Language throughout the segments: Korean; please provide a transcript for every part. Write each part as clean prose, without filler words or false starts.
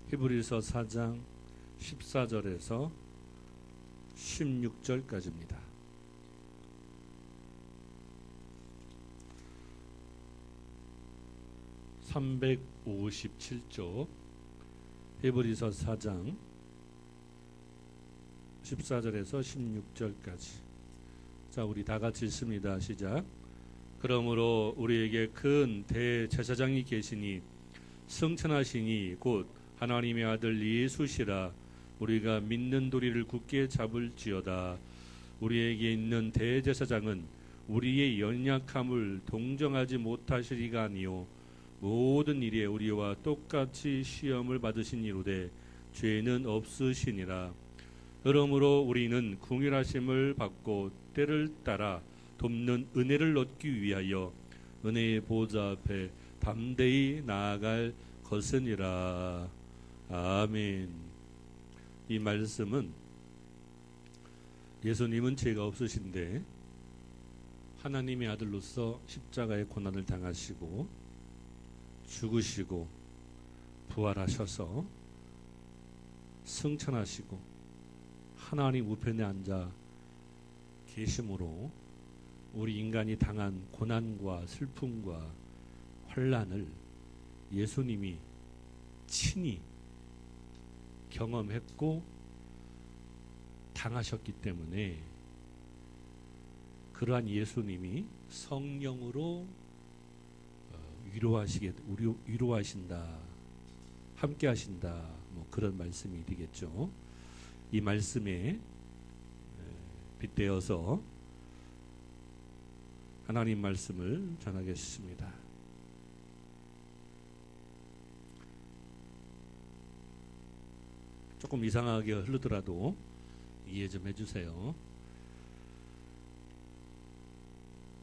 히브리서 4장 14절에서 16절까지입니다. (357쪽) 히브리서 4장 14절에서 16절까지. 자, 우리 다 같이 읽습니다. 시작. 그러므로 우리에게 큰 대제사장이 계시니 승천하시니 곧 하나님의 아들 예수시라. 우리가 믿는 도리를 굳게 잡을지어다. 우리에게 있는 대제사장은 우리의 연약함을 동정하지 못하시리가 아니요 모든 일에 우리와 똑같이 시험을 받으시니로되 죄는 없으시니라. 그러므로 우리는 긍휼하심을 받고 때를 따라 돕는 은혜를 얻기 위하여 은혜의 보좌 앞에 담대히 나아갈 것이니라. 아멘. 이 말씀은 예수님은 죄가 없으신데 하나님의 아들로서 십자가의 고난을 당하시고 죽으시고 부활하셔서 승천하시고 하나님 우편에 앉아 계심으로 우리 인간이 당한 고난과 슬픔과 환난을 예수님이 친히 경험했고 당하셨기 때문에 그러한 예수님이 성령으로 위로하신다, 함께하신다, 뭐 그런 말씀이 되겠죠. 이 말씀에 빗대어서 하나님 말씀을 전하겠습니다. 조금 이상하게 흐르더라도 이해 좀 해주세요.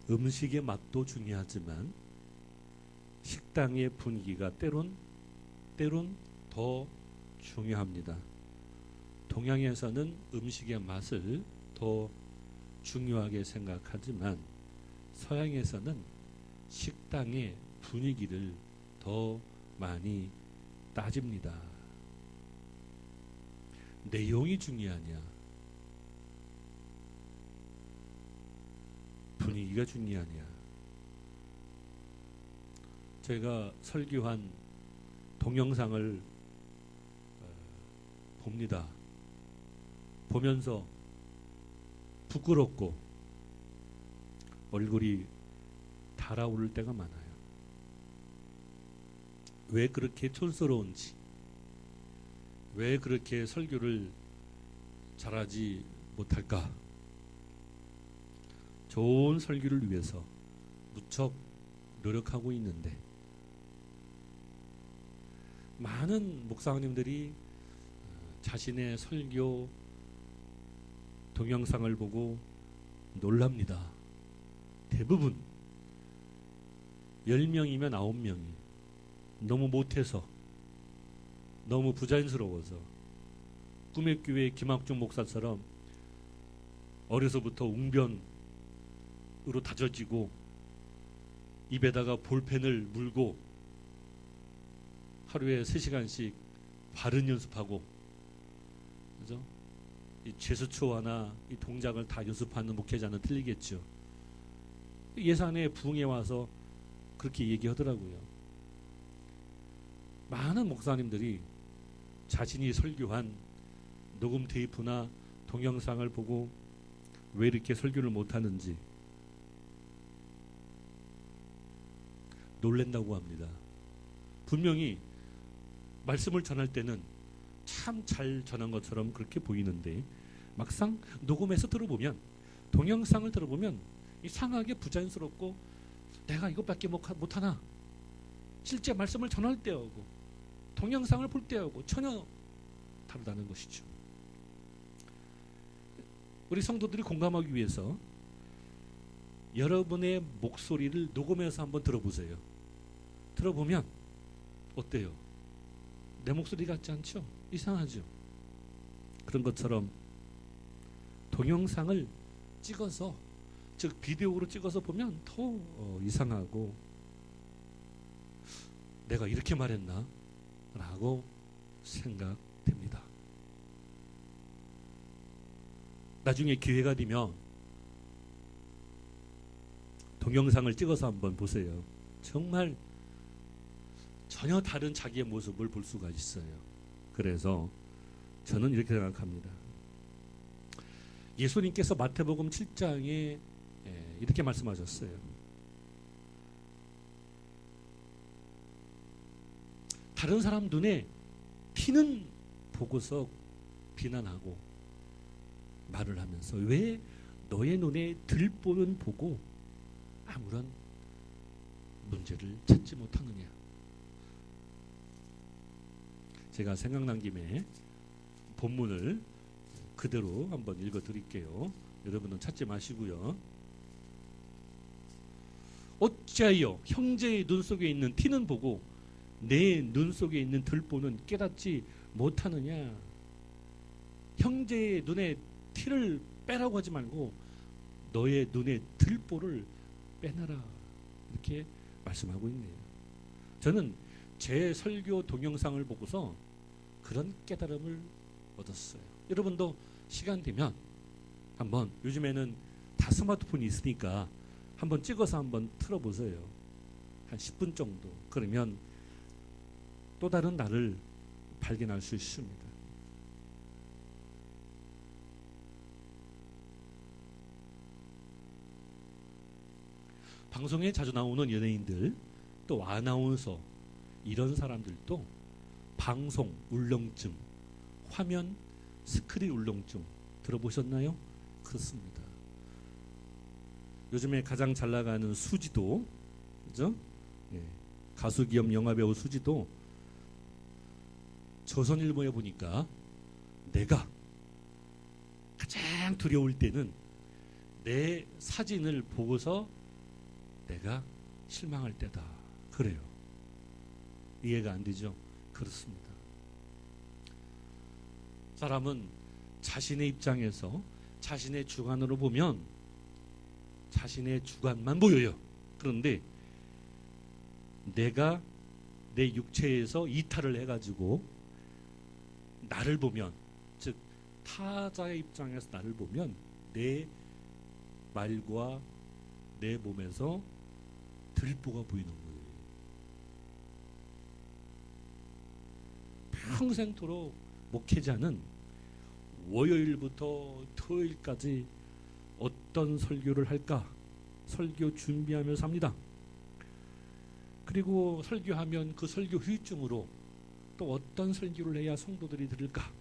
음식의 맛도 중요하지만 식당의 분위기가 때론 더 중요합니다. 동양에서는 음식의 맛을 더 중요하게 생각하지만 서양에서는 식당의 분위기를 더 많이 따집니다. 내용이 중요하냐, 분위기가 중요하냐. 제가 설교한 동영상을 봅니다. 보면서 부끄럽고 얼굴이 달아오를 때가 많아요. 왜 그렇게 촌스러운지, 왜 그렇게 설교를 잘하지 못할까? 좋은 설교를 위해서 무척 노력하고 있는데 많은 목사님들이 자신의 설교 동영상을 보고 놀랍니다. 대부분 10명이면 9명이 너무 못해서, 너무 부자연스러워서 꿈의 교회 김학중 목사처럼 어려서부터 웅변으로 다져지고 입에다가 볼펜을 물고 하루에 3시간씩 발음 연습하고, 그죠? 이 제스처나 이 동작을 다 연습하는 목회자는 틀리겠죠. 예산에 부흥에 와서 그렇게 얘기하더라고요. 많은 목사님들이 자신이 설교한 녹음 테이프나 동영상을 보고 왜 이렇게 설교를 못하는지 놀란다고 합니다. 분명히 말씀을 전할 때는 참 잘 전한 것처럼 그렇게 보이는데 막상 녹음해서 들어보면, 동영상을 들어보면 이상하게 부자연스럽고 내가 이것밖에 못하나, 실제 말씀을 전할 때하고 동영상을 볼 때하고 전혀 다르다는 것이죠. 우리 성도들이 공감하기 위해서 여러분의 목소리를 녹음해서 한번 들어보세요. 들어보면 어때요? 내 목소리 같지 않죠? 이상하죠? 그런 것처럼 동영상을 찍어서, 즉 비디오로 찍어서 보면 더 이상하고 내가 이렇게 말했나? 라고 생각됩니다. 나중에 기회가 되면 동영상을 찍어서 한번 보세요. 정말 전혀 다른 자기의 모습을 볼 수가 있어요. 그래서 저는 이렇게 생각합니다. 예수님께서 마태복음 7장에 이렇게 말씀하셨어요. 다른 사람 눈에 티는 보고서 비난하고 말을 하면서 왜 너의 눈에 들보는 보고 아무런 문제를 찾지 못하느냐. 제가 생각난 김에 본문을 그대로 한번 읽어드릴게요. 여러분은 찾지 마시고요. 어찌하여 형제의 눈 속에 있는 티는 보고 내 눈 속에 있는 들보는 깨닫지 못하느냐. 형제의 눈에 티를 빼라고 하지 말고 너의 눈에 들보를 빼놔라. 이렇게 말씀하고 있네요. 저는 제 설교 동영상을 보고서 그런 깨달음을 얻었어요. 여러분도 시간 되면 한번, 요즘에는 다 스마트폰이 있으니까 한번 찍어서 한번 틀어보세요. 한 10분 정도. 그러면 또 다른 나를 발견할 수 있습니다. 방송에 자주 나오는 연예인들, 또 아나운서, 이런 사람들도 방송 울렁증, 화면 스크린 울렁증 들어보셨나요? 그렇습니다. 요즘에 가장 잘 나가는 수지도, 그죠? 가수 겸 영화배우 수지도 조선일보에 보니까 내가 가장 두려울 때는 내 사진을 보고서 내가 실망할 때다. 그래요. 이해가 안 되죠? 그렇습니다. 사람은 자신의 입장에서 자신의 주관으로 보면 자신의 주관만 보여요. 그런데 내가 내 육체에서 이탈을 해가지고 나를 보면, 즉 타자의 입장에서 나를 보면 내 말과 내 몸에서 들보가 보이는 거예요. 평생토록 목회자는 월요일부터 토요일까지 어떤 설교를 할까 설교 준비하면서 합니다. 그리고 설교하면 그 설교 후유증으로 또 어떤 설교를 해야 성도들이 들을까,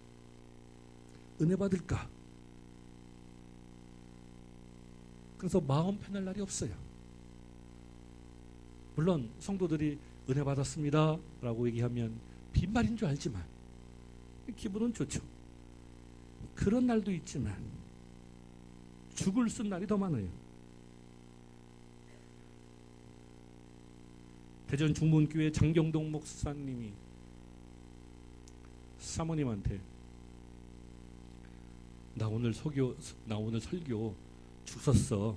은혜 받을까. 그래서 마음 편할 날이 없어요. 물론 성도들이 은혜 받았습니다 라고 얘기하면 빈말인 줄 알지만 기분은 좋죠. 그런 날도 있지만 죽을 쓴 날이 더 많아요. 대전 중문교회 장경동 목사님이 사모님한테 나 오늘 설교 죽었어.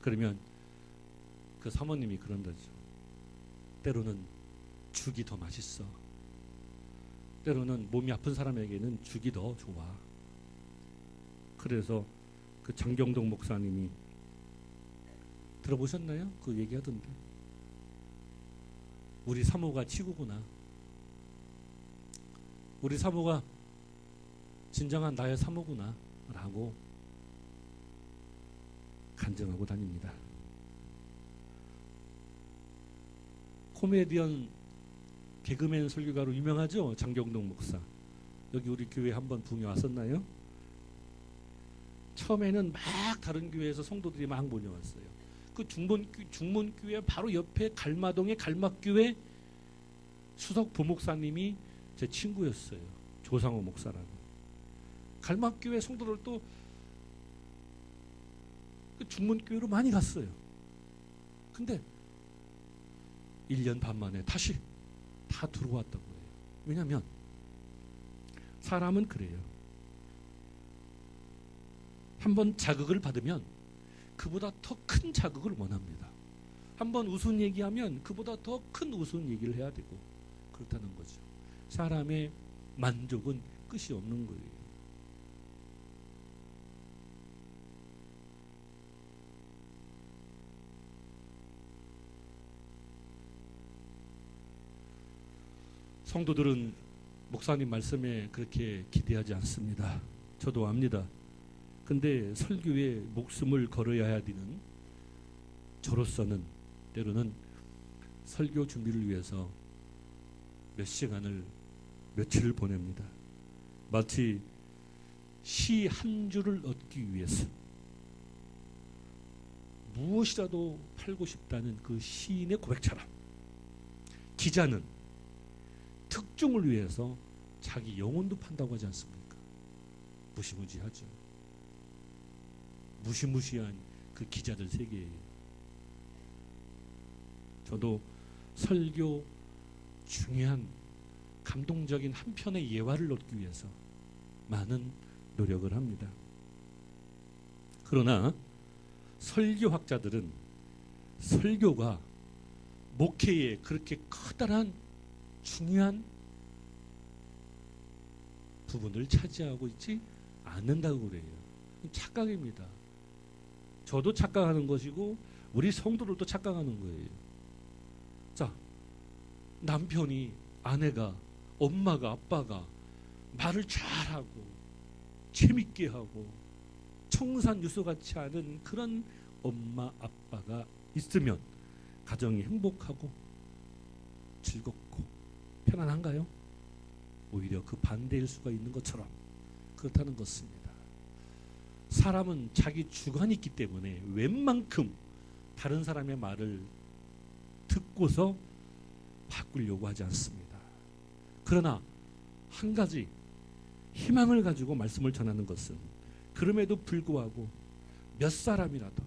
그러면 그 사모님이 그런다죠. 때로는 죽이 더 맛있어. 때로는 몸이 아픈 사람에게는 죽이 더 좋아. 그래서 그 장경동 목사님이 들어보셨나요? 그 얘기하던데. 우리 사모가 치구구나. 우리 사모가 진정한 나의 사모구나 라고 간증하고 다닙니다. 코미디언 개그맨 설교가로 유명하죠? 장경동 목사. 여기 우리 교회 한번 붕에 왔었나요? 처음에는 막 다른 교회에서 성도들이 막 모여왔어요. 그 중문교회 바로 옆에 갈마동의 갈막교회 수석 부목사님이 제 친구였어요. 조상호 목사라고. 갈막교회 성도들도 그 중문교회로 많이 갔어요. 근데 1년 반 만에 다시 다 들어왔다고 해요. 왜냐하면 사람은 그래요. 한번 자극을 받으면 그보다 더 큰 자극을 원합니다. 한번 우스운 얘기하면 그보다 더 큰 우스운 얘기를 해야 되고 그렇다는 거죠. 사람의 만족은 끝이 없는 거예요. 성도들은 목사님 말씀에 그렇게 기대하지 않습니다. 저도 압니다. 근데 설교에 목숨을 걸어야 되는 저로서는 때로는 설교 준비를 위해서 몇 시간을 며칠을 보냅니다. 마치 시 한 줄을 얻기 위해서 무엇이라도 팔고 싶다는 그 시인의 고백처럼 기자는 특종을 위해서 자기 영혼도 판다고 하지 않습니까? 무시무시하죠. 무시무시한 그 기자들 세계예요. 저도 설교 중요한 감동적인 한 편의 예화를 얻기 위해서 많은 노력을 합니다. 그러나 설교학자들은 설교가 목회에 그렇게 커다란 중요한 부분을 차지하고 있지 않는다고 그래요. 착각입니다. 저도 착각하는 것이고 우리 성도들도 착각하는 거예요. 자, 남편이, 아내가, 엄마가, 아빠가 말을 잘하고 재밌게 하고 청산유수 같지 않은 그런 엄마, 아빠가 있으면 가정이 행복하고 즐겁고 편안한가요? 오히려 그 반대일 수가 있는 것처럼 그렇다는 것입니다. 사람은 자기 주관이 있기 때문에 웬만큼 다른 사람의 말을 듣고서 바꾸려고 하지 않습니다. 그러나 한 가지 희망을 가지고 말씀을 전하는 것은 그럼에도 불구하고 몇 사람이라도,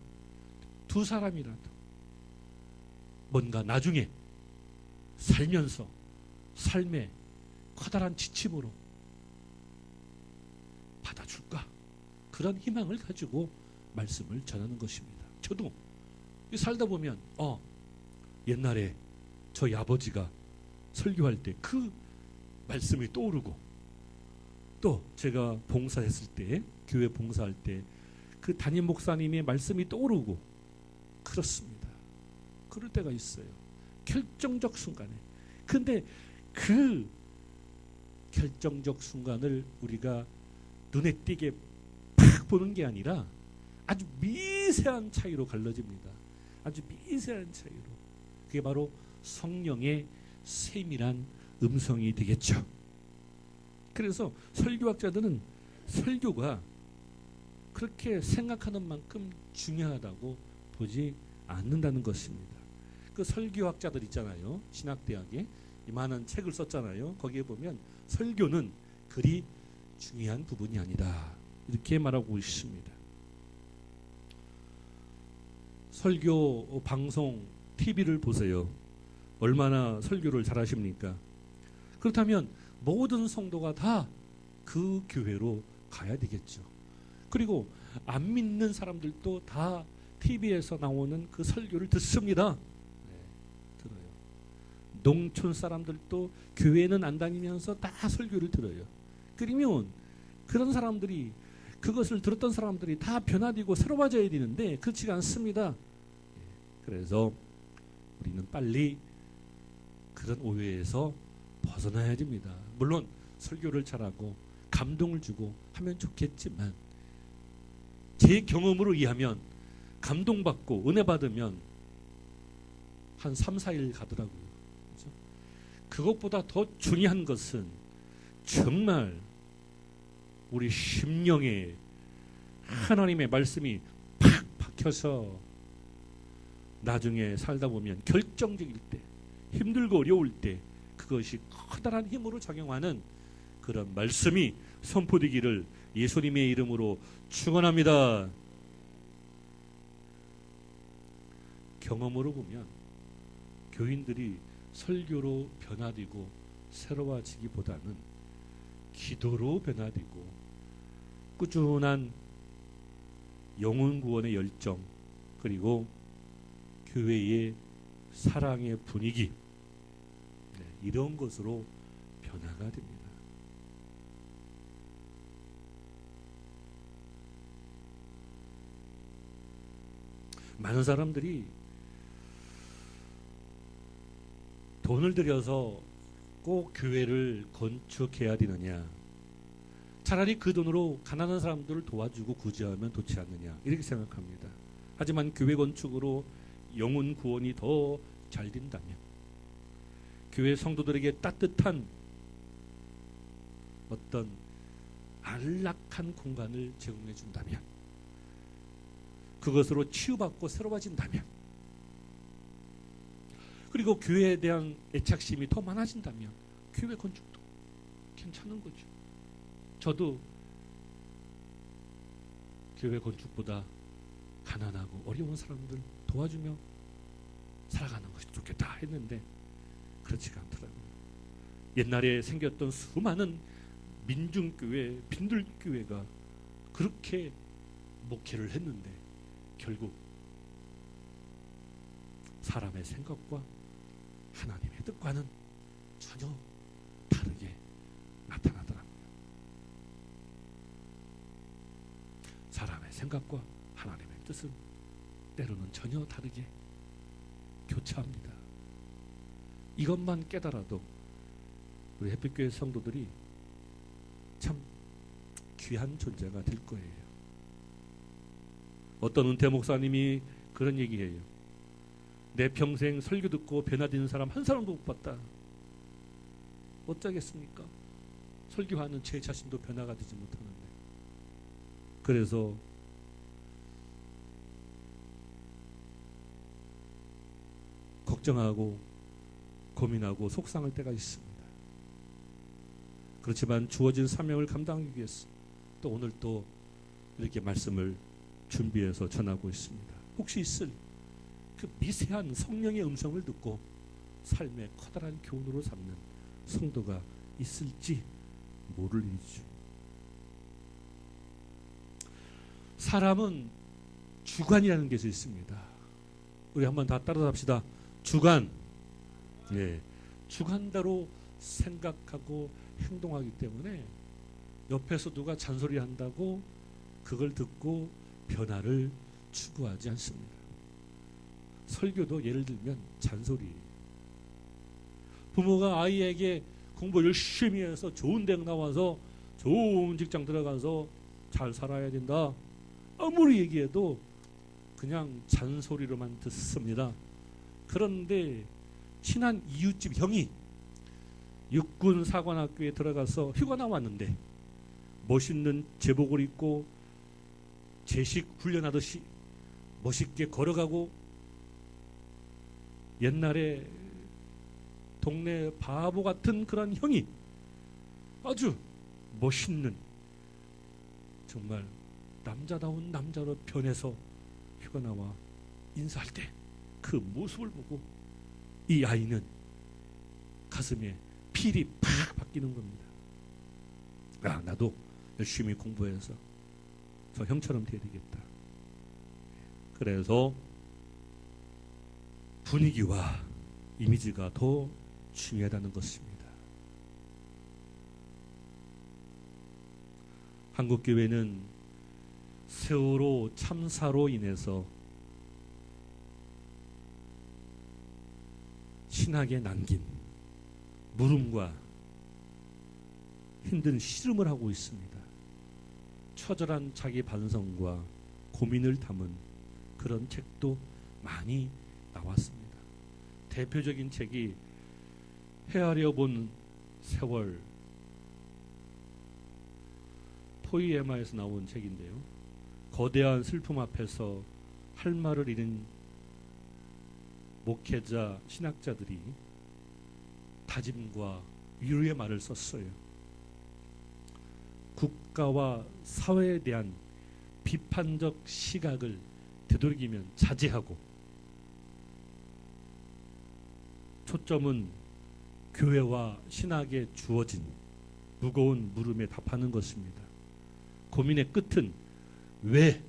두 사람이라도 뭔가 나중에 살면서 삶의 커다란 지침으로 받아줄까? 그런 희망을 가지고 말씀을 전하는 것입니다. 저도 살다 보면 옛날에 저희 아버지가 설교할 때 그 말씀이 떠오르고, 또 제가 봉사했을 때, 교회 봉사할 때 그 담임 목사님의 말씀이 떠오르고 그렇습니다. 그럴 때가 있어요. 결정적 순간에. 근데 그 결정적 순간을 우리가 눈에 띄게 팍 보는 게 아니라 아주 미세한 차이로 갈라집니다. 아주 미세한 차이로. 그게 바로 성령의 세밀한 음성이 되겠죠. 그래서 설교학자들은 설교가 그렇게 생각하는 만큼 중요하다고 보지 않는다는 것입니다. 그 설교학자들 있잖아요. 신학대학에 많은 책을 썼잖아요. 거기에 보면 설교는 그리 중요한 부분이 아니다, 이렇게 말하고 있습니다. 설교 방송 TV를 보세요. 얼마나 설교를 잘하십니까? 그렇다면 모든 성도가 다 그 교회로 가야 되겠죠. 그리고 안 믿는 사람들도 다 TV에서 나오는 그 설교를 듣습니다. 들어요. 농촌 사람들도 교회는 안 다니면서 다 설교를 들어요. 그러면 그런 사람들이, 그것을 들었던 사람들이 다 변화되고 새로워져야 되는데 그렇지가 않습니다. 그래서 우리는 빨리 그런 오해에서 벗어나야 됩니다. 물론 설교를 잘하고 감동을 주고 하면 좋겠지만, 제 경험으로 의하면 감동받고 은혜 받으면 한 3, 4일 가더라고요. 그렇죠? 그것보다 더 중요한 것은 정말 우리 심령에 하나님의 말씀이 팍 박혀서 나중에 살다 보면 결정적일 때, 힘들고 어려울 때 그것이 커다란 힘으로 작용하는 그런 말씀이 선포되기를 예수님의 이름으로 축원합니다. 경험으로 보면 교인들이 설교로 변화되고 새로워지기보다는 기도로 변화되고 꾸준한 영혼 구원의 열정, 그리고 교회의 사랑의 분위기, 이런 것으로 변화가 됩니다. 많은 사람들이 돈을 들여서 꼭 교회를 건축해야 되느냐, 차라리 그 돈으로 가난한 사람들을 도와주고 구제하면 좋지 않느냐, 이렇게 생각합니다. 하지만 교회 건축으로 영혼 구원이 더 잘 된다면, 교회 성도들에게 따뜻한 어떤 안락한 공간을 제공해 준다면, 그것으로 치유받고 새로워진다면, 그리고 교회에 대한 애착심이 더 많아진다면 교회 건축도 괜찮은 거죠. 저도 교회 건축보다 가난하고 어려운 사람들 도와주며 살아가는 것이 좋겠다 했는데 그렇지가 않더라고요. 옛날에 생겼던 수많은 민중교회, 빈들교회가 그렇게 목회를 했는데 결국 사람의 생각과 하나님의 뜻과는 전혀 다르게 나타나더라고요. 사람의 생각과 하나님의 뜻은 때로는 전혀 다르게 교차합니다. 이것만 깨달아도 우리 햇빛교회 성도들이 참 귀한 존재가 될 거예요. 어떤 은퇴 목사님이 그런 얘기해요. 내 평생 설교 듣고 변화되는 사람 한 사람도 못 봤다. 어쩌겠습니까? 설교하는 제 자신도 변화가 되지 못하는데. 그래서 걱정하고 고민하고 속상할 때가 있습니다. 그렇지만 주어진 사명을 감당하기 위해서 또 오늘 또 이렇게 말씀을 준비해서 전하고 있습니다. 혹시 있을 그 미세한 성령의 음성을 듣고 삶의 커다란 교훈으로 삼는 성도가 있을지 모를 일이죠. 사람은 주관이라는 것이 있습니다. 우리 한번 다 따라 합시다. 주관. 예, 주관대로 생각하고 행동하기 때문에 옆에서 누가 잔소리한다고 그걸 듣고 변화를 추구하지 않습니다. 설교도 예를 들면 잔소리예요. 부모가 아이에게 공부 열심히 해서 좋은 대학 나와서 좋은 직장 들어가서 잘 살아야 된다, 아무리 얘기해도 그냥 잔소리로만 듣습니다. 그런데 친한 이웃집 형이 육군 사관학교에 들어가서 휴가 나왔는데 멋있는 제복을 입고 제식 훈련하듯이 멋있게 걸어가고 옛날에 동네 바보 같은 그런 형이 아주 멋있는 정말 남자다운 남자로 변해서 휴가 나와 인사할 때 그 모습을 보고 이 아이는 가슴에 필이 팍 바뀌는 겁니다. 아, 나도 열심히 공부해서 저 형처럼 돼야 되겠다. 그래서 분위기와 이미지가 더 중요하다는 것입니다. 한국교회는 세월호 참사로 인해서 신학에 남긴 물음과 힘든 씨름을 하고 있습니다. 처절한 자기 반성과 고민을 담은 그런 책도 많이 나왔습니다. 대표적인 책이 헤아려 본 세월, 포이에마에서 나온 책인데요. 거대한 슬픔 앞에서 할 말을 잃은 목회자, 신학자들이 다짐과 위로의 말을 썼어요. 국가와 사회에 대한 비판적 시각을 되도록이면 자제하고 초점은 교회와 신학에 주어진 무거운 물음에 답하는 것입니다. 고민의 끝은 왜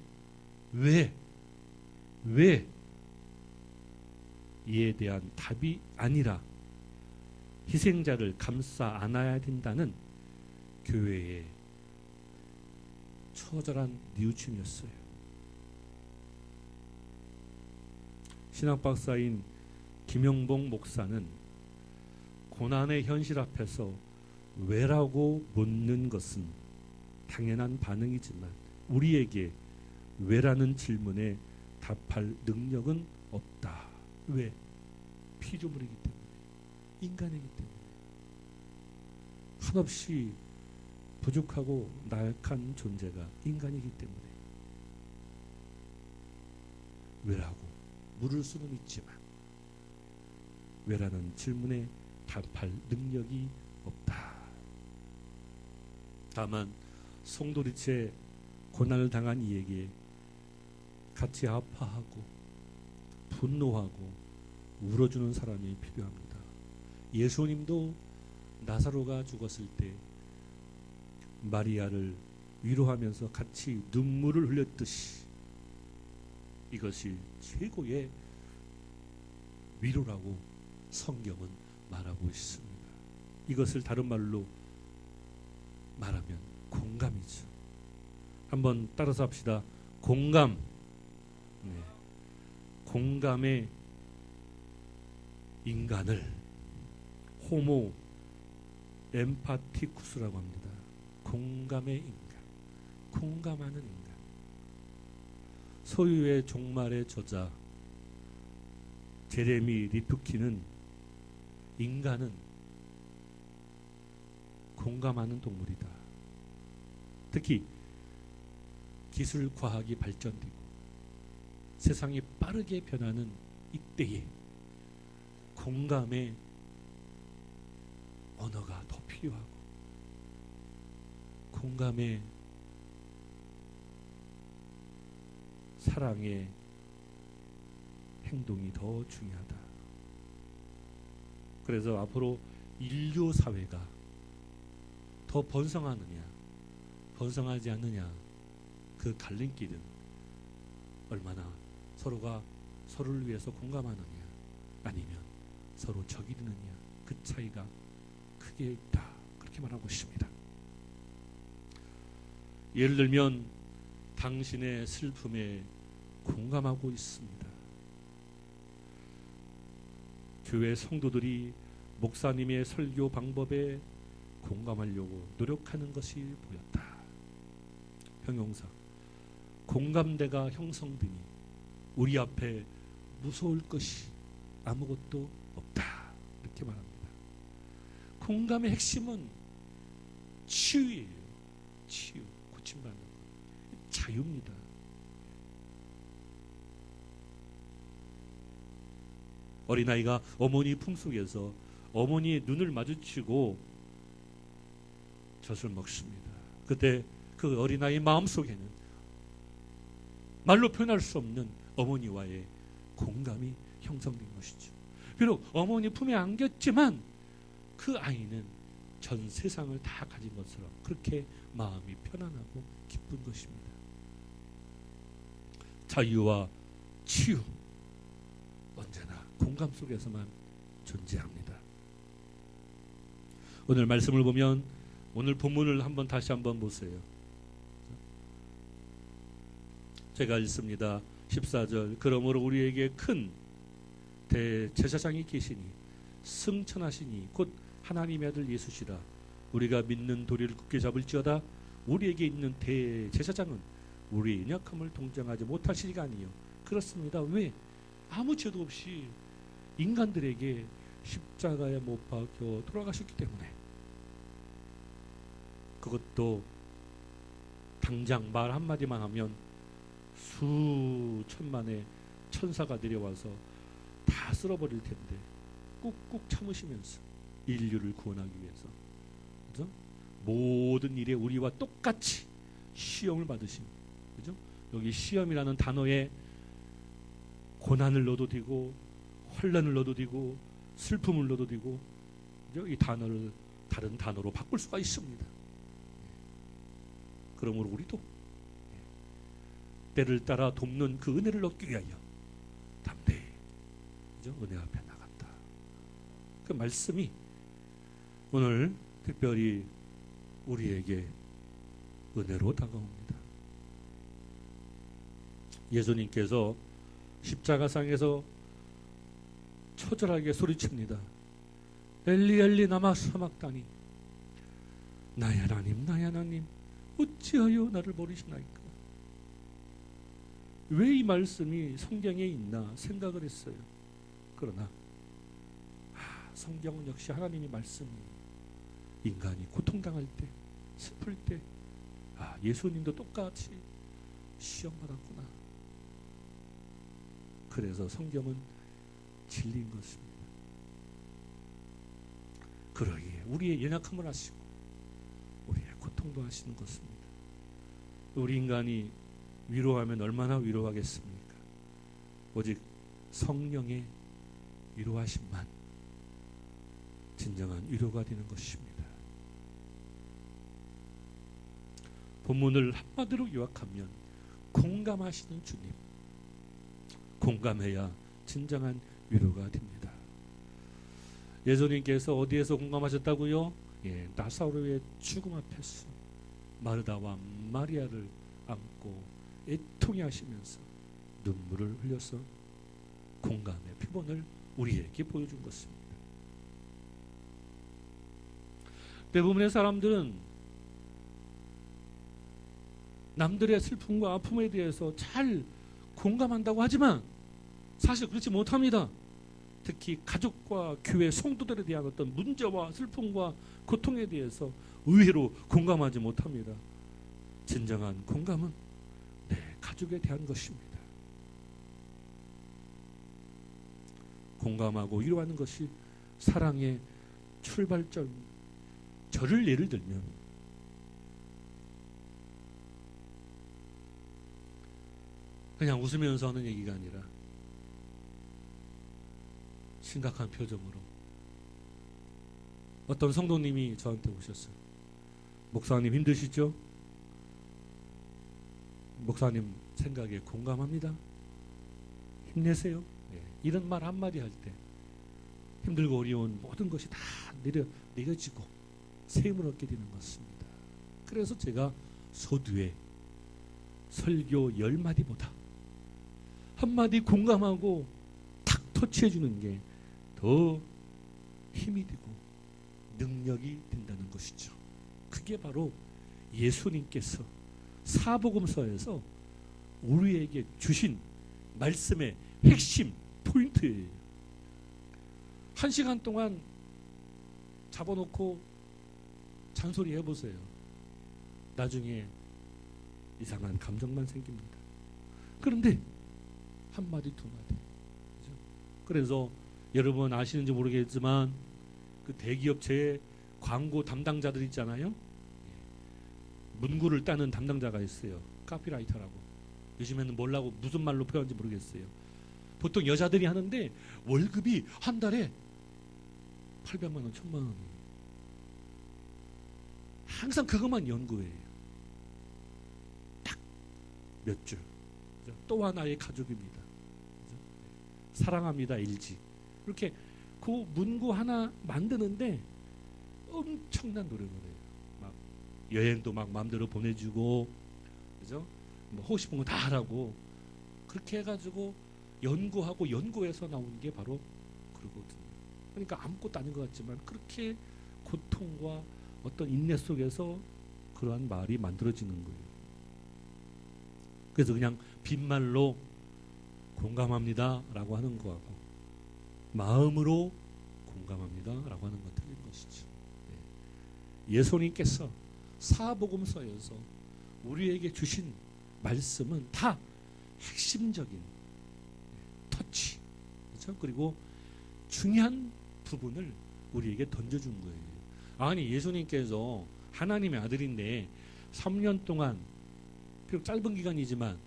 이에 대한 답이 아니라 희생자를 감싸 안아야 된다는 교회의 처절한 뉘우침이었어요. 신학박사인 김영봉 목사는 고난의 현실 앞에서 왜라고 묻는 것은 당연한 반응이지만 우리에게 왜라는 질문에 답할 능력은 없다. 왜? 피조물이기 때문에, 인간이기 때문에, 한없이 부족하고 나약한 존재가 인간이기 때문에 왜라고 물을 수는 있지만 왜라는 질문에 답할 능력이 없다. 다만 송도리째 고난을 당한 이에게 같이 아파하고 분노하고 울어주는 사람이 필요합니다. 예수님도 나사로가 죽었을 때 마리아를 위로하면서 같이 눈물을 흘렸듯이 이것이 최고의 위로라고 성경은 말하고 있습니다. 이것을 다른 말로 말하면 공감이죠. 한번 따라서 합시다. 공감. 네. 공감의 인간을 호모 엠파티쿠스라고 합니다. 공감의 인간, 공감하는 인간. 소유의 종말의 저자 제레미 리프키는 인간은 공감하는 동물이다. 특히 기술 과학이 발전되고 세상이 빠르게 변하는 이때에 공감의 언어가 더 필요하고 공감의 사랑의 행동이 더 중요하다. 그래서 앞으로 인류 사회가 더 번성하느냐 번성하지 않느냐 그 갈림길은 얼마나 서로가 서로를 위해서 공감하느냐 아니면 서로 적이 되느냐 그 차이가 크게 있다. 그렇게 말하고 있습니다. 예를 들면 당신의 슬픔에 공감하고 있습니다. 교회 성도들이 목사님의 설교 방법에 공감하려고 노력하는 것이 보였다. 형용사 공감대가 형성되니 우리 앞에 무서울 것이 아무것도 없다. 이렇게 말합니다. 공감의 핵심은 치유예요. 치유, 고침받는 것, 자유입니다. 어린아이가 어머니 품속에서 어머니의 눈을 마주치고 젖을 먹습니다. 그때 그 어린아이 마음속에는 말로 표현할 수 없는 어머니와의 공감이 형성된 것이죠. 비록 어머니 품에 안겼지만 그 아이는 전 세상을 다 가진 것처럼 그렇게 마음이 편안하고 기쁜 것입니다. 자유와 치유 언제나 공감 속에서만 존재합니다. 오늘 말씀을 보면 오늘 본문을 다시 한번 보세요. 제가 읽습니다. 14절 그러므로 우리에게 큰 대제사장이 계시니 승천하시니 곧 하나님의 아들 예수시라. 우리가 믿는 도리를 굳게 잡을지어다. 우리에게 있는 대제사장은 우리의 연약함을 동정하지 못하시리가 아니요. 그렇습니다. 왜? 아무 죄도 없이 인간들에게 십자가에 못 박혀 돌아가셨기 때문에. 그것도 당장 말 한마디만 하면 수천만의 천사가 내려와서 다 쓸어버릴 텐데 꾹꾹 참으시면서 인류를 구원하기 위해서 그죠? 모든 일에 우리와 똑같이 시험을 받으신 그죠? 여기 시험이라는 단어에 고난을 넣어도 되고 환난을 넣어도 되고 슬픔을 넣어도 되고 그죠? 이 단어를 다른 단어로 바꿀 수가 있습니다. 그러므로 우리도 때를 따라 돕는 그 은혜를 얻기 위하여 담대히 그죠? 은혜 앞에 나간다. 그 말씀이 오늘 특별히 우리에게 은혜로 다가옵니다. 예수님께서 십자가상에서 처절하게 소리칩니다. 엘리 엘리 나마 사막다니, 나의 하나님 나의 하나님 어찌하여 나를 버리시나이까. 왜 이 말씀이 성경에 있나 생각을 했어요. 그러나 성경은 역시 하나님의 말씀이에요. 인간이 고통당할 때, 슬플 때, 예수님도 똑같이 시험받았구나. 그래서 성경은 진리인 것입니다. 그러기에 우리의 연약함을 아시고 우리의 고통도 아시는 것입니다. 우리 인간이 위로하면 얼마나 위로하겠습니까? 오직 성령의 위로하심만 진정한 위로가 되는 것입니다. 본문을 한마디로 요약하면 공감하시는 주님, 공감해야 진정한 위로가 됩니다. 예수님께서 어디에서 공감하셨다고요? 나사로의 죽음 앞에서 마르다와 마리아를 안고 애통해 하시면서 눈물을 흘려서 공감의 표본을 우리에게 보여준 것입니다. 대부분의 사람들은 남들의 슬픔과 아픔에 대해서 잘 공감한다고 하지만 사실 그렇지 못합니다. 특히 가족과 교회 성도들에 대한 어떤 문제와 슬픔과 고통에 대해서 의외로 공감하지 못합니다. 진정한 공감은 내 가족에 대한 것입니다. 공감하고 위로하는 것이 사랑의 출발점입니다. 저를 예를 들면 그냥 웃으면서 하는 얘기가 아니라 심각한 표정으로 어떤 성도님이 저한테 오셨어요. 목사님 힘드시죠? 목사님 생각에 공감합니다. 힘내세요. 이런 말 한마디 할 때 힘들고 어려운 모든 것이 다 내려지고 세임을 얻게 되는 것입니다. 그래서 제가 서두에 설교 10마디보다 한마디 공감하고 탁 터치해 주는 게 더 힘이 되고 능력이 된다는 것이죠. 그게 바로 예수님께서 사복음서에서 우리에게 주신 말씀의 핵심 포인트예요. 1시간 동안 잡아놓고 잔소리 해보세요. 나중에 이상한 감정만 생깁니다. 그런데 한마디 두마디. 그래서 여러분 아시는지 모르겠지만 그 대기업체의 광고 담당자들 있잖아요. 문구를 따는 담당자가 있어요. 카피라이터라고. 요즘에는 뭐라고 무슨 말로 표현하는지 모르겠어요. 보통 여자들이 하는데 월급이 한 달에 800만 원, 1000만 원. 항상 그것만 연구해요. 딱 몇 줄. 또 하나의 가족입니다. 사랑합니다. LG. 이렇게 그 문구 하나 만드는데 엄청난 노력을 해요. 막 여행도 막 마음대로 보내주고, 그죠? 뭐 하고 싶은 거 다 하라고 그렇게 해가지고 연구하고 연구해서 나온 게 바로 그러거든요. 그러니까 아무것도 아닌 것 같지만 그렇게 고통과 어떤 인내 속에서 그러한 말이 만들어지는 거예요. 그래서 그냥 빈말로 공감합니다라고 하는 거하고 마음으로 공감합니다라고 하는 건 틀린 것이죠. 예수님께서 사복음서에서 우리에게 주신 말씀은 다 핵심적인 터치, 그렇죠? 그리고 중요한 부분을 우리에게 던져준 거예요. 아니 예수님께서 하나님의 아들인데 3년 동안 비록 짧은 기간이지만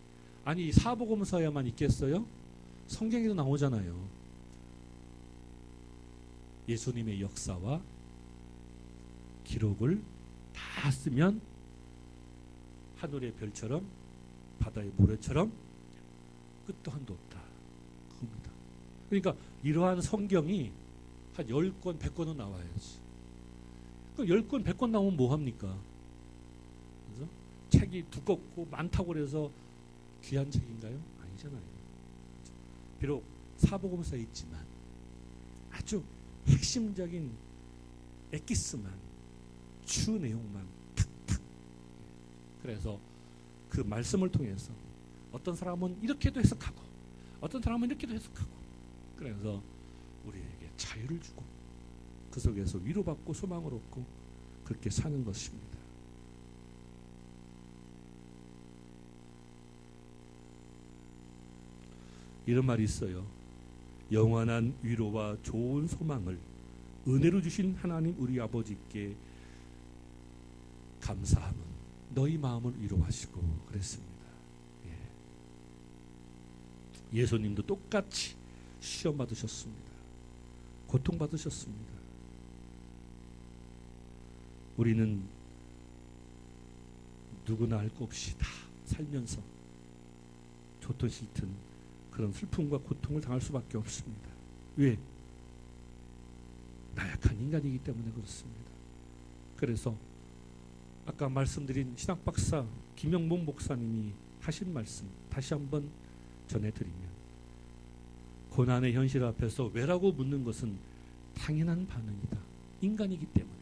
아니 사복음서에만 있겠어요? 성경에도 나오잖아요. 예수님의 역사와 기록을 다 쓰면 하늘의 별처럼 바다의 모래처럼 끝도 한도 없다. 그겁니다. 그러니까 이러한 성경이 한 10권, 100권은 나와야지. 그 10권, 100권 나오면 뭐 합니까? 그래서 책이 두껍고 많다고 그래서 귀한 책인가요? 아니잖아요. 비록 사복음서에 있지만 아주 핵심적인 엑기스만, 주 내용만 탁탁. 그래서 그 말씀을 통해서 어떤 사람은 이렇게도 해석하고 어떤 사람은 이렇게도 해석하고, 그래서 우리에게 자유를 주고 그 속에서 위로받고 소망을 얻고 그렇게 사는 것입니다. 이런 말이 있어요. 영원한 위로와 좋은 소망을 은혜로 주신 하나님 우리 아버지께 감사함은 너희 마음을 위로하시고 그랬습니다. 예수님도 똑같이 시험 받으셨습니다. 고통 받으셨습니다. 우리는 누구나 알 것 없이 다 살면서 좋든 싫든 그런 슬픔과 고통을 당할 수밖에 없습니다. 왜? 나약한 인간이기 때문에 그렇습니다. 그래서 아까 말씀드린 신학박사 김영봉 목사님이 하신 말씀 다시 한번 전해드리면, 고난의 현실 앞에서 왜라고 묻는 것은 당연한 반응이다. 인간이기 때문에.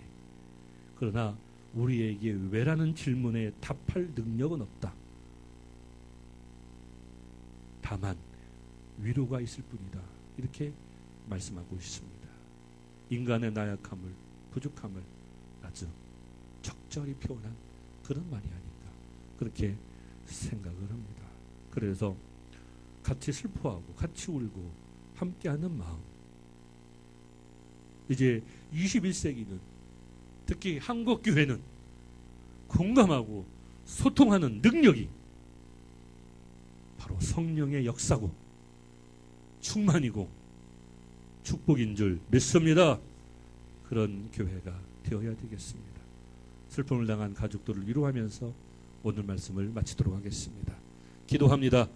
그러나 우리에게 왜라는 질문에 답할 능력은 없다. 다만 위로가 있을 뿐이다. 이렇게 말씀하고 있습니다. 인간의 나약함을, 부족함을 아주 적절히 표현한 그런 말이 아닌가, 그렇게 생각을 합니다. 그래서 같이 슬퍼하고 같이 울고 함께하는 마음, 이제 21세기는 특히 한국 교회는 공감하고 소통하는 능력이 바로 성령의 역사고 충만이고 축복인 줄 믿습니다. 그런 교회가 되어야 되겠습니다. 슬픔을 당한 가족들을 위로하면서 오늘 말씀을 마치도록 하겠습니다. 기도합니다.